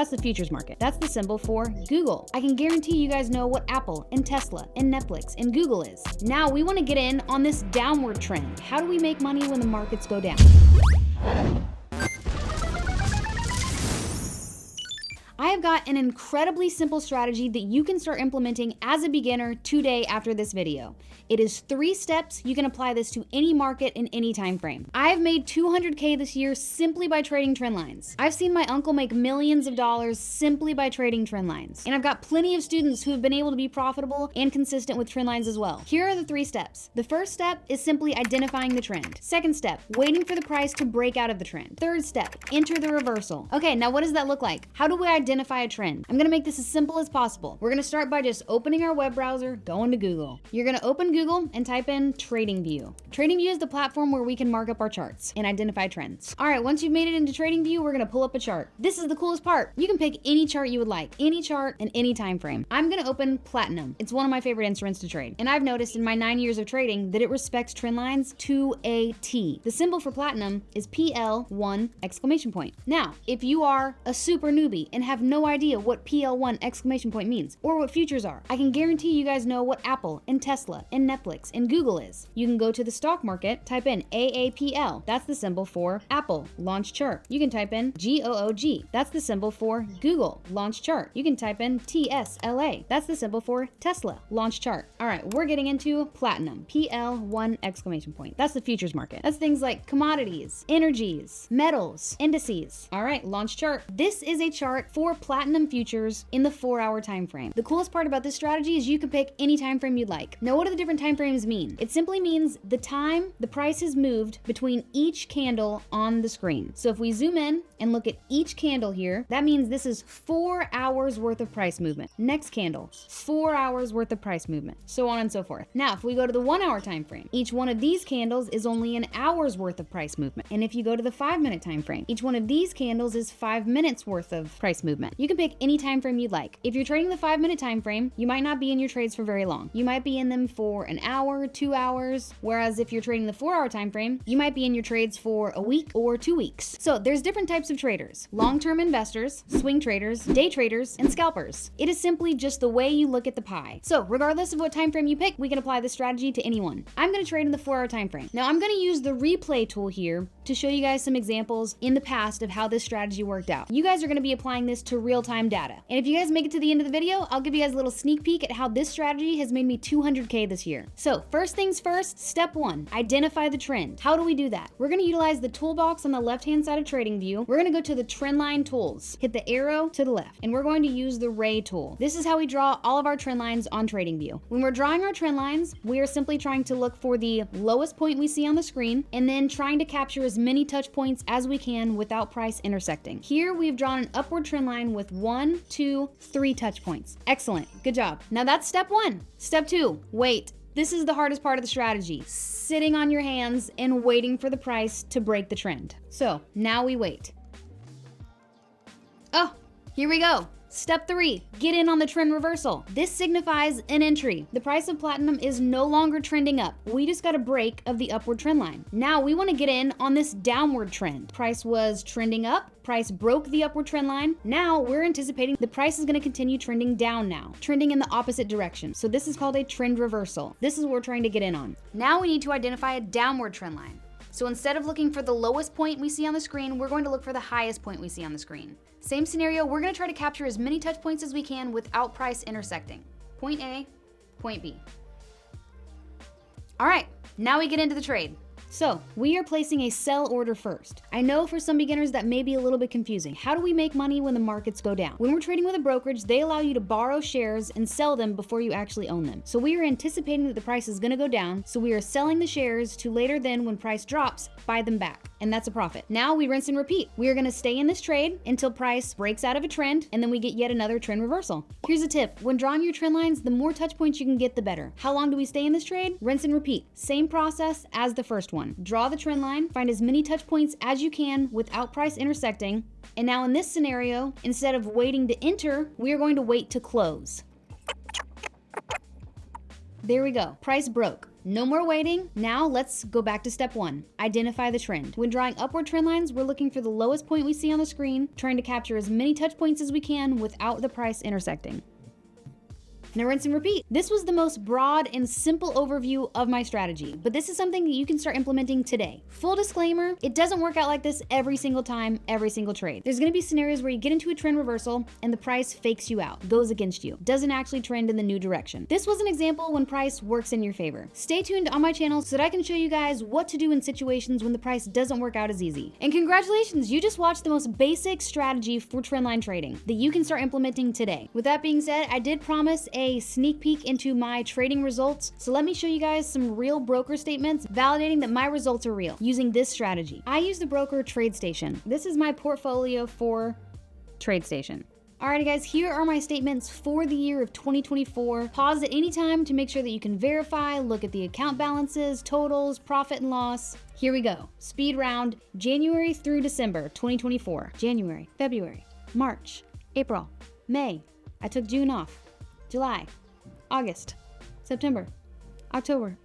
That's the futures market. That's the symbol for Google. I can guarantee you guys know what Apple and Tesla and Netflix and Google is. Now we want to get in on this downward trend. How do we make money when the markets go down? I have got an incredibly simple strategy that you can start implementing as a beginner today after this video. It is 3 steps. You can apply this to any market in any time frame. I've made $200K this year simply by trading trend lines. I've seen my uncle make millions of dollars simply by trading trend lines. And I've got plenty of students who have been able to be profitable and consistent with trend lines as well. Here are the 3 steps. The first step is simply identifying the trend. Second step, waiting for the price to break out of the trend. Third step, enter the reversal. Okay, now what does that look like? How do we identify a trend? I'm gonna make this as simple as possible. We're gonna start by just opening our web browser, going to Google. You're gonna open Google and type in TradingView. TradingView is the platform where we can mark up our charts and identify trends. All right, once you've made it into TradingView, we're gonna pull up a chart. This is the coolest part. You can pick any chart you would like, any chart in any time frame. I'm gonna open Platinum. It's one of my favorite instruments to trade. And I've noticed in my 9 years of trading that it respects trend lines to a T. The symbol for Platinum is PL1 exclamation point. Now, if you are a super newbie and have no idea what PL1 exclamation point means or what futures are, I can guarantee you guys know what Apple and Tesla and Netflix and Google is. You can go to the stock market, type in AAPL. That's the symbol for Apple launch chart. You can type in GOOG. That's the symbol for Google launch chart. You can type in TSLA. That's the symbol for Tesla launch chart. All right, we're getting into Platinum. PL1 exclamation point. That's the futures market. That's things like commodities, energies, metals, indices. All right, launch chart. This is a chart for Platinum futures in the 4-hour time frame. The coolest part about this strategy is you can pick any time frame you'd like. Now, what do the different time frames mean? It simply means the time the price has moved between each candle on the screen. So if we zoom in and look at each candle here, that means this is 4 hours worth of price movement. Next candle, 4 hours worth of price movement, so on and so forth. Now, if we go to the 1-hour time frame, each one of these candles is only an hour's worth of price movement. And if you go to the 5-minute time frame, each one of these candles is 5 minutes worth of price movement. You can pick any time frame you'd like. If you're trading the 5-minute time frame, you might not be in your trades for very long. You might be in them for an hour, 2 hours, whereas if you're trading the 4-hour time frame, you might be in your trades for a week or 2 weeks. So there's different types of traders: long-term investors, swing traders, day traders, and scalpers. It is simply just the way you look at the pie. So regardless of what time frame you pick, we can apply this strategy to anyone. I'm going to trade in the 4-hour time frame. Now I'm going to use the replay tool here to show you guys some examples in the past of how this strategy worked out. You guys are going to be applying this to real-time data. And if you guys make it to the end of the video, I'll give you guys a little sneak peek at how this strategy has made me $200K this year. So first things first, step 1, identify the trend. How do we do that? We're going to utilize the toolbox on the left-hand side of TradingView. We're going to go to the trendline tools, hit the arrow to the left, and we're going to use the ray tool. This is how we draw all of our trend lines on TradingView. When we're drawing our trend lines, we are simply trying to look for the lowest point we see on the screen and then trying to capture as many touch points as we can without price intersecting. Here we've drawn an upward trend line with 1, 2, 3 touch points. Excellent, good job. Now that's step 1. Step 2, wait. This is the hardest part of the strategy, sitting on your hands and waiting for the price to break the trend. So now we wait. Oh, here we go. Step 3, get in on the trend reversal. This signifies an entry. The price of platinum is no longer trending up. We just got a break of the upward trend line. Now we want to get in on this downward trend. Price was trending up. Price broke the upward trend line. Now we're anticipating the price is going to continue trending down now, trending in the opposite direction. So this is called a trend reversal. This is what we're trying to get in on. Now we need to identify a downward trend line. So instead of looking for the lowest point we see on the screen, we're going to look for the highest point we see on the screen. Same scenario, we're going to try to capture as many touch points as we can without price intersecting. Point A, point B. All right, now we get into the trade. So we are placing a sell order first. I know for some beginners that may be a little bit confusing. How do we make money when the markets go down? When we're trading with a brokerage, they allow you to borrow shares and sell them before you actually own them. So we are anticipating that the price is gonna go down, so we are selling the shares to later then when price drops, buy them back. And that's a profit. Now we rinse and repeat. We are gonna stay in this trade until price breaks out of a trend, and then we get yet another trend reversal. Here's a tip. When drawing your trend lines, the more touch points you can get, the better. How long do we stay in this trade? Rinse and repeat. Same process as the first one. Draw the trend line, find as many touch points as you can without price intersecting. And now in this scenario, instead of waiting to enter, we are going to wait to close. There we go. Price broke. No more waiting. Now let's go back to step 1, identify the trend. When drawing upward trend lines, we're looking for the lowest point we see on the screen, trying to capture as many touch points as we can without the price intersecting. Now rinse and repeat. This was the most broad and simple overview of my strategy, but this is something that you can start implementing today. Full disclaimer, it doesn't work out like this every single time, every single trade. There's gonna be scenarios where you get into a trend reversal and the price fakes you out, goes against you, doesn't actually trend in the new direction. This was an example when price works in your favor. Stay tuned on my channel so that I can show you guys what to do in situations when the price doesn't work out as easy. And congratulations, you just watched the most basic strategy for trendline trading that you can start implementing today. With that being said, I did promise a sneak peek into my trading results, so let me show you guys some real broker statements validating that my results are real using this strategy. I use the broker TradeStation. This is my portfolio for TradeStation. Alrighty guys, here are my statements for the year of 2024. Pause at any time to make sure that you can verify, look at the account balances, totals, profit and loss. Here we go. Speed round, January through December 2024. January, February, March, April, May. I took June off. July, August, September, October,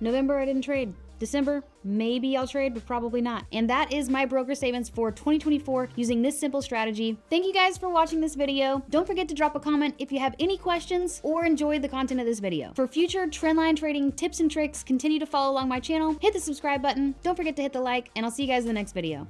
November I didn't trade. December, maybe I'll trade, but probably not. And that is my broker statements for 2024 using this simple strategy. Thank you guys for watching this video. Don't forget to drop a comment if you have any questions or enjoyed the content of this video. For future trendline trading tips and tricks, continue to follow along my channel, hit the subscribe button, don't forget to hit the like, and I'll see you guys in the next video.